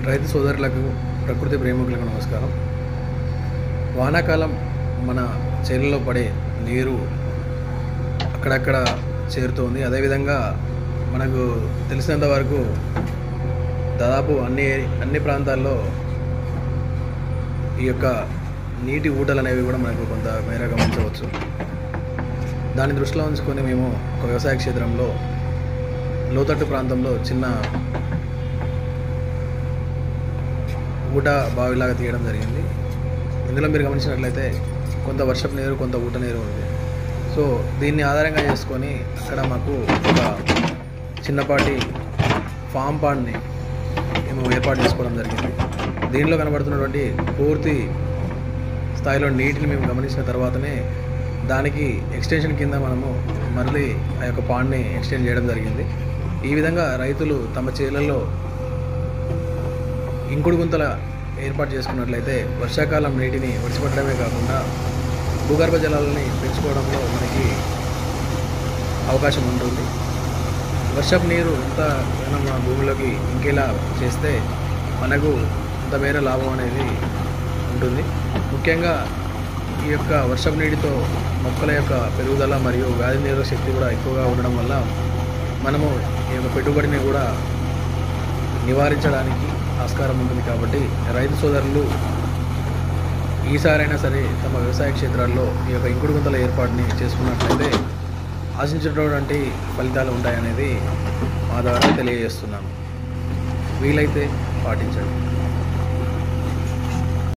రైతు సోదరులకు, ప్రకృతి ప్రేమికులకు నమస్కారం. వానాకాలం మన చేనులో పడే నీరు అక్కడక్కడ చేరుతుంది. అదేవిధంగా మనకు తెలిసినంత వరకు దాదాపు అన్ని ప్రాంతాల్లో ఈ యొక్క నీటి ఊటలు అనేవి కూడా మనకు కొంత మేర గమనించవచ్చు. దాన్ని దృష్టిలో ఉంచుకొని మేము ఒక వ్యవసాయ క్షేత్రంలో లోతట్టు ప్రాంతంలో చిన్న ఊట బావిలాగా తీయడం జరిగింది. ఇందులో మీరు గమనించినట్లయితే కొంత వర్షపు నీరు, కొంత ఊట నీరు ఉంది. సో దీన్ని ఆధారంగా చేసుకొని అక్కడ మాకు ఒక చిన్నపాటి ఫామ్ పాండ్ని మేము ఏర్పాటు చేసుకోవడం జరిగింది. దీనిలో కనబడుతున్నటువంటి పూర్తి స్థాయిలో నీటిని మేము గమనించిన తర్వాతనే దానికి ఎక్స్టెన్షన్ కింద మనము మళ్ళీ ఆ యొక్క పాండ్ని ఎక్స్టెండ్ చేయడం జరిగింది. ఈ విధంగా రైతులు తమ చేలల్లో ఇంకుడు గుంతల ఏర్పాటు చేసుకున్నట్లయితే వర్షాకాలం నీటిని ఒడిసిపట్టడమే కాకుండా భూగర్భ జలాలని పెంచుకోవడంలో మనకి అవకాశం ఉంటుంది. వర్షపు నీరు ఎంత మన భూమిలోకి ఇంకేలా చేస్తే మనకు అంత మేర లాభం అనేది ఉంటుంది. ముఖ్యంగా ఈ యొక్క వర్షపు నీటితో మొక్కల యొక్క పెరుగుదల మరియు వ్యాధి నిరోధక శక్తి కూడా ఎక్కువగా ఉండడం వల్ల మనము ఈ యొక్క పెట్టుబడిని కూడా నివారించడానికి ఆస్కారం ఉంటుంది. కాబట్టి రైతు సోదరులు ఈసారైనా సరే తమ వ్యవసాయ క్షేత్రాల్లో ఈ యొక్క ఇంకుడు గుంతల ఏర్పాటుని చేసుకున్నట్లయితే ఆశించినటువంటి ఫలితాలు ఉంటాయనేది మా ద్వారా తెలియజేస్తున్నాను. వీలైతే పాటించండి.